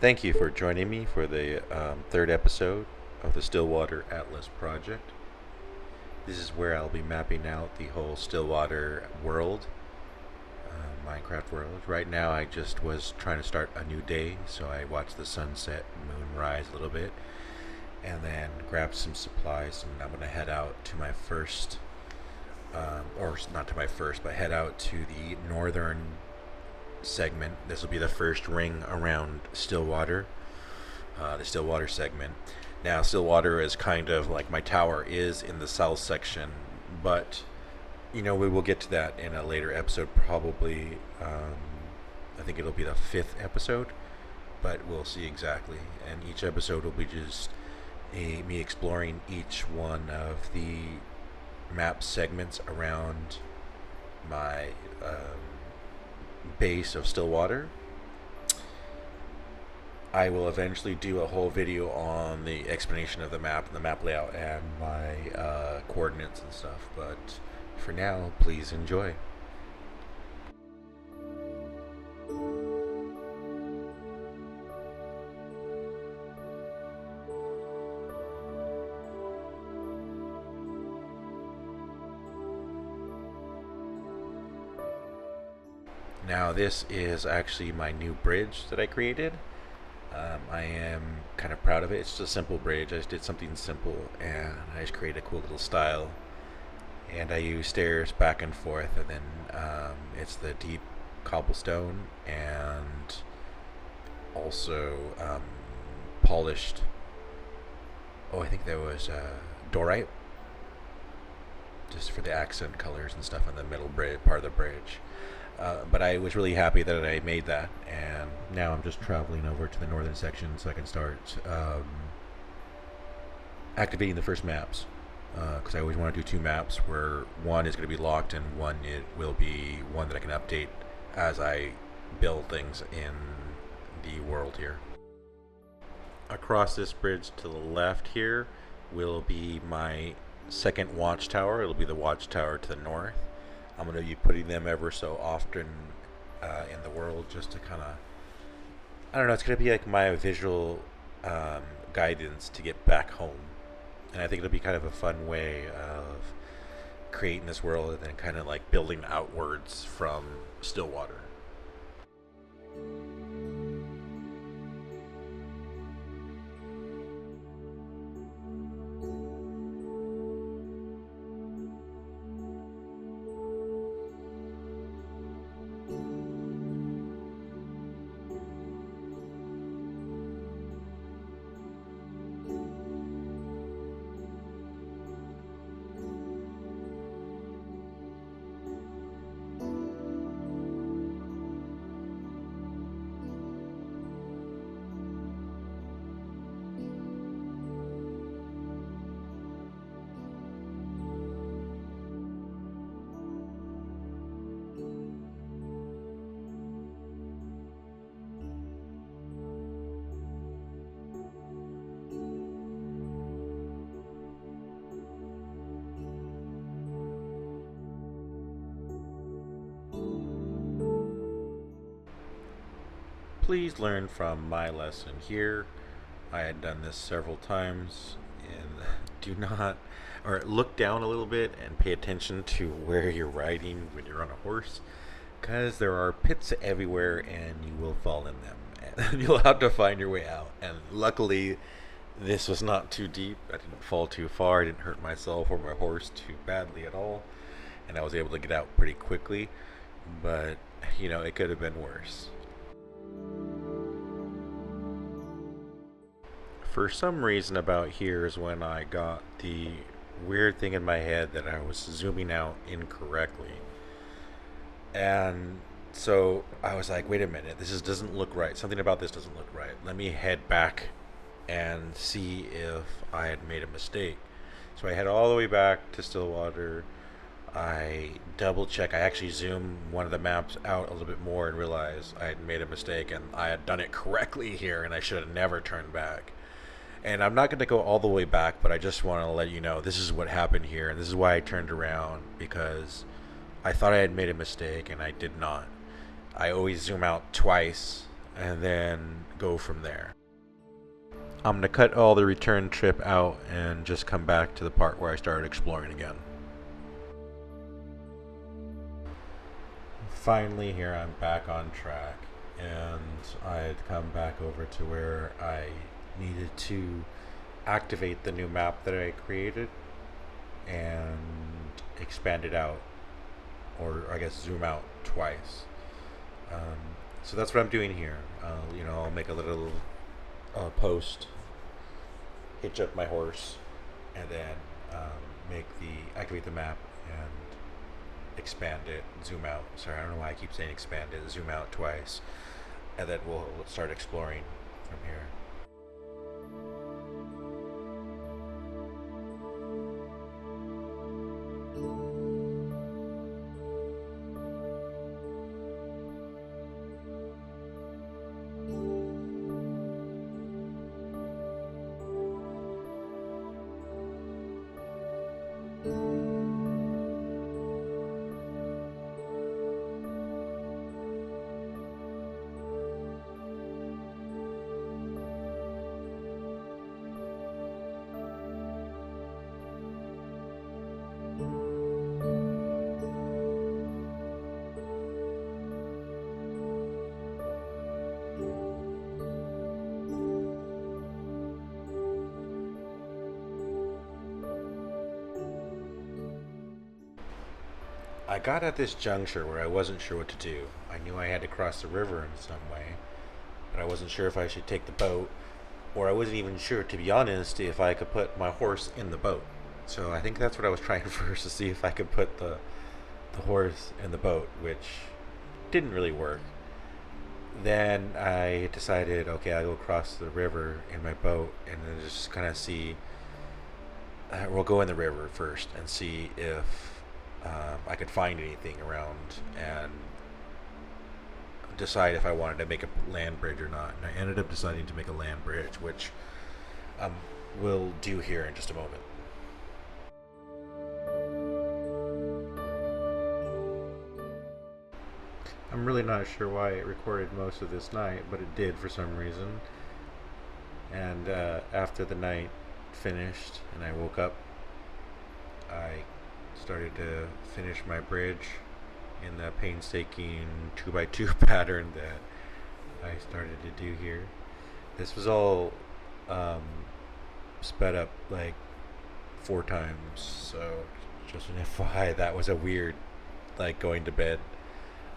Thank you for joining me for the third episode of the Stillwater Atlas project. This is where I'll be mapping out the whole Stillwater world, Minecraft world. Right now, I just was trying to start a new day, so I watched the sunset, moon rise a little bit, and then grabbed some supplies, and I'm gonna head out to my first, or not to my first, but head out to the northern segment. This will be the first ring around Stillwater, the Stillwater segment. Now, Stillwater is kind of like my tower is in the south section, but we will get to that in a later episode, probably. I think it'll be the fifth episode, but we'll see exactly. And each episode will be just me exploring each one of the map segments around my base of Stillwater. I will eventually do a whole video on the explanation of the map and the map layout and my coordinates and stuff, but for now, please enjoy. Now this is actually my new bridge that I created. I am kind of proud of it. It's just a simple bridge. I just did something simple and I just created a cool little style. And I use stairs back and forth, and then it's the deep cobblestone and also polished. Oh, I think there was dorite, just for the accent colors and stuff on the middle part of the bridge. But I was really happy that I made that, and now I'm just traveling over to the northern section so I can start activating the first maps, because I always want to do two maps where one is going to be locked and one it will be one that I can update as I build things in the world here. Across this bridge to the left here will be my second watchtower. It'll be the watchtower to the north. I'm going to be putting them ever so often in the world, just to kind of, I don't know, it's going to be like my visual guidance to get back home. And I think it'll be kind of a fun way of creating this world and then kind of like building outwards from Stillwater. Please learn from my lesson here. I had done this several times, and do not, or look down a little bit and pay attention to where you're riding when you're on a horse, because there are pits everywhere and you will fall in them and you'll have to find your way out. And luckily this was not too deep. I didn't fall too far. I didn't hurt myself or my horse too badly at all, and I was able to get out pretty quickly, but it could have been worse. For some reason about here is when I got the weird thing in my head that I was zooming out incorrectly. And so I was like, wait a minute, this doesn't look right. Something about this doesn't look right. Let me head back and see if I had made a mistake. So I head all the way back to Stillwater. I double check. I actually zoom one of the maps out a little bit more and realize I had made a mistake and I had done it correctly here, and I should have never turned back. And I'm not going to go all the way back, but I just want to let you know this is what happened here, and this is why I turned around, because I thought I had made a mistake and I did not. I always zoom out twice and then go from there. I'm going to cut all the return trip out and just come back to the part where I started exploring again. Finally, here I'm back on track, and I had come back over to where I needed to activate the new map that I created and expand it out, or I guess zoom out twice. So that's what I'm doing here. I'll make a little post, hitch up my horse, and then activate the map and expand it, zoom out. Sorry, I don't know why I keep saying expand it, zoom out twice, and then we'll start exploring from here. I got at this juncture where I wasn't sure what to do. I knew I had to cross the river in some way, but I wasn't sure if I should take the boat, or I wasn't even sure, to be honest, if I could put my horse in the boat. So I think that's what I was trying first, to see if I could put the horse in the boat, which didn't really work. Then I decided, okay, I'll go across the river in my boat and then just kind of see. We'll go in the river first and see if I could find anything around and decide if I wanted to make a land bridge or not. And I ended up deciding to make a land bridge, which we'll do here in just a moment. I'm really not sure why it recorded most of this night, but it did for some reason. And after the night finished and I woke up, I started to finish my bridge in the painstaking 2x2 pattern that I started to do here. This was all sped up like 4 times, so just an FYI, that was a weird, like, going to bed.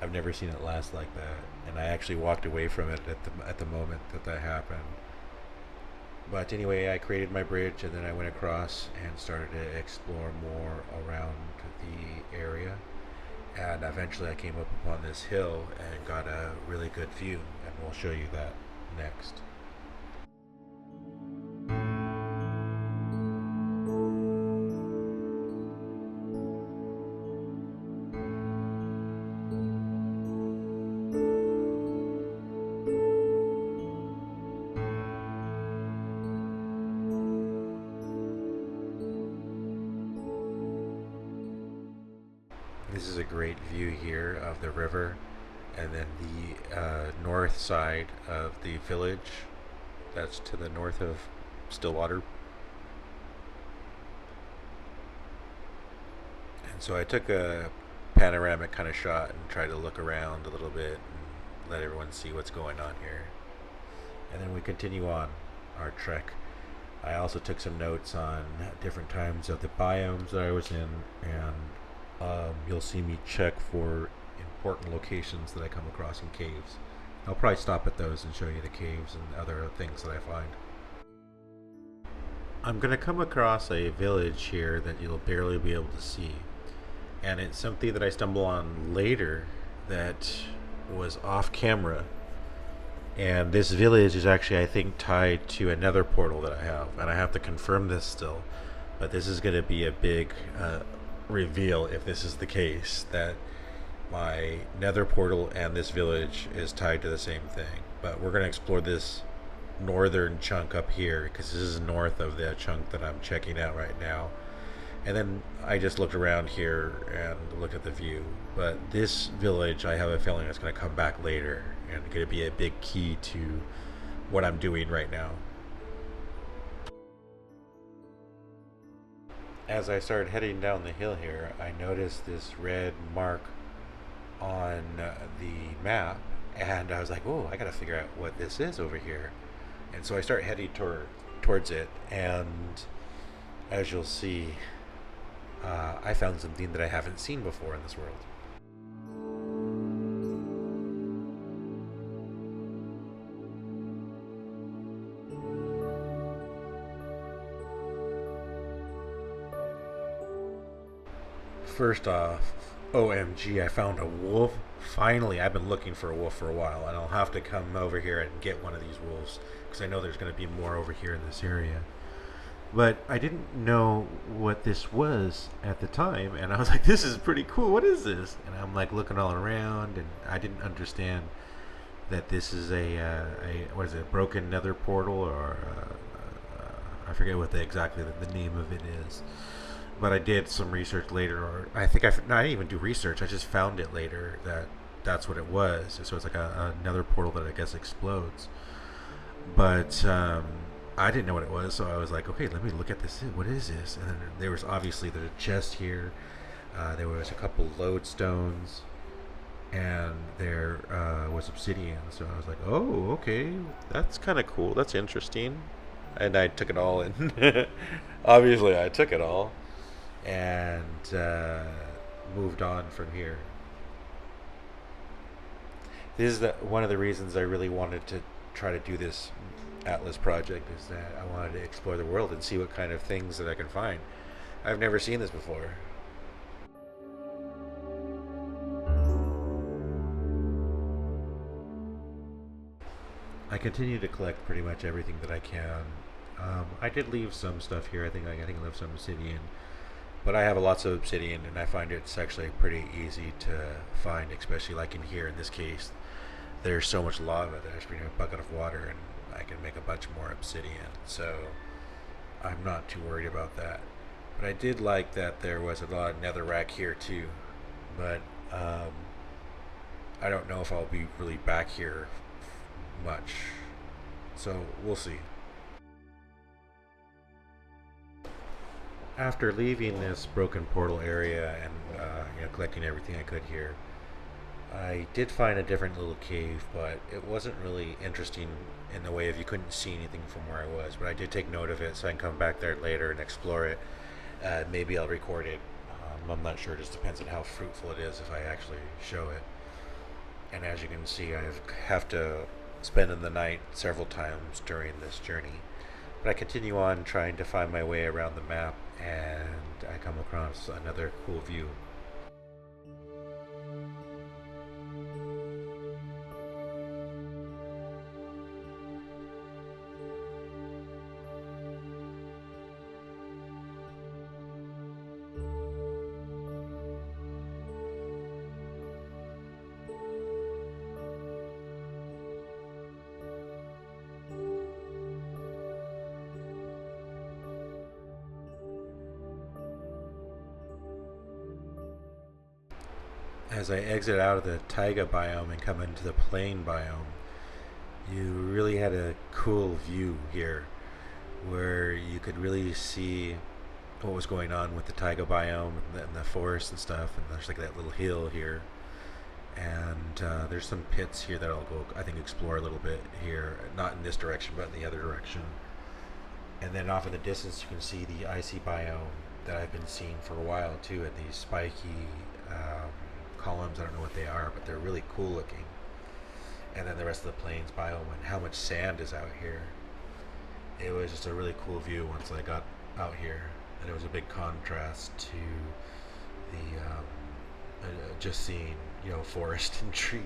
I've never seen it last like that, and I actually walked away from it at the moment that happened. But anyway, I created my bridge, and then I went across and started to explore more around the area. And eventually I came up upon this hill and got a really good view, and we'll show you that next. This is a great view here of the river, and then the north side of the village that's to the north of Stillwater. And so I took a panoramic kind of shot and tried to look around a little bit and let everyone see what's going on here. And then we continue on our trek. I also took some notes on different times of the biomes that I was in, and you'll see me check for important locations that I come across in caves. I'll probably stop at those and show you the caves and other things that I find. I'm going to come across a village here that you'll barely be able to see, and it's something that I stumble on later that was off camera. And this village is actually, I think, tied to a nether portal that I have, and I have to confirm this still, but this is going to be a big reveal if this is the case, that my nether portal and this village is tied to the same thing. But we're going to explore this northern chunk up here, because this is north of the chunk that I'm checking out right now. And then I just looked around here and looked at the view, but this village, I have a feeling it's going to come back later, and going to be a big key to what I'm doing right now. As I started heading down the hill here, I noticed this red mark on the map, and I was like, "Oh, I gotta figure out what this is over here." And so I start heading towards it, and as you'll see, I found something that I haven't seen before in this world. First off, OMG, I found a wolf. Finally, I've been looking for a wolf for a while, and I'll have to come over here and get one of these wolves because I know there's going to be more over here in this area. But I didn't know what this was at the time, and I was like, "This is pretty cool. What is this?" And I'm like looking all around, and I didn't understand that this is a what is it, a broken Nether portal, or I forget what exactly the name of it is. But I did some research later, or I think I didn't even do research. I just found it later that that's what it was. So it's like another portal that I guess explodes. But I didn't know what it was, so I was like, okay, let me look at this. What is this? And then there was obviously the chest here. There was a couple lodestones, and there was obsidian. So I was like, oh, okay, that's kind of cool. That's interesting. And I took it all in. Obviously, I took it all and moved on from here. This is one of the reasons I really wanted to try to do this Atlas project, is that I wanted to explore the world and see what kind of things that I can find. I've never seen this before. I continue to collect pretty much everything that I can. I did leave some stuff here. I think I left some obsidian, but I have lots of obsidian, and I find it's actually pretty easy to find, especially like in here. In this case, there's so much lava that I just bring a bucket of water, and I can make a bunch more obsidian. So I'm not too worried about that. But I did like that there was a lot of netherrack here too. But I don't know if I'll be really back here much. So we'll see. After leaving this broken portal area and collecting everything I could here, I did find a different little cave, but it wasn't really interesting in the way of you couldn't see anything from where I was. But I did take note of it, so I can come back there later and explore it. Maybe I'll record it. I'm not sure. It just depends on how fruitful it is if I actually show it. And as you can see, I have to spend the night several times during this journey. But I continue on trying to find my way around the map, and I come across another cool view. As I exit out of the taiga biome and come into the plain biome, you really had a cool view here where you could really see what was going on with the taiga biome and the forest and stuff. And there's like that little hill here, and there's some pits here that I'll go, I think, explore a little bit here, not in this direction but in the other direction. And then off in the distance you can see the icy biome that I've been seeing for a while too, and these spiky columns. I don't know what they are, but they're really cool looking. And then the rest of the plains biome and how much sand is out here. It was just a really cool view once I got out here, and it was a big contrast to the just seeing forest and trees.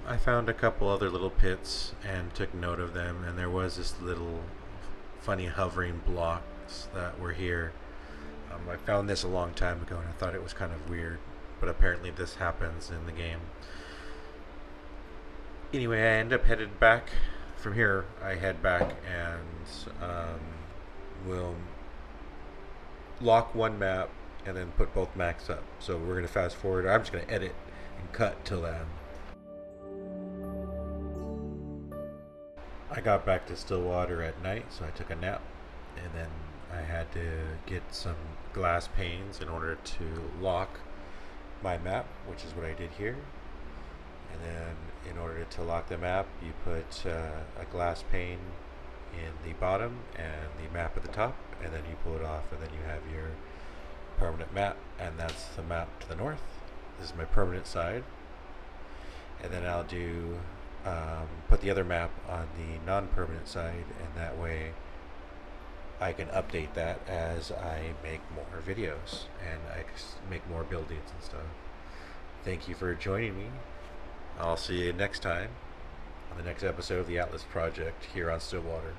I found a couple other little pits and took note of them, and there was this little funny hovering blocks that were here. I found this a long time ago and I thought it was kind of weird, but apparently this happens in the game. Anyway, I end up headed back. From here, I head back and will lock one map and then put both maps up. So we're going to fast forward. I'm just going to edit and cut till then. I got back to Stillwater at night, so I took a nap, and then I had to get some glass panes in order to lock my map, which is what I did here. And then in order to lock the map, you put a glass pane in the bottom and the map at the top, and then you pull it off, and then you have your permanent map, and that's the map to the north. This is my permanent side. And then I'll do put the other map on the non-permanent side, and that way I can update that as I make more videos and I make more buildings and stuff. Thank you for joining me. I'll see you next time on the next episode of the Atlas Project here on Stillwater.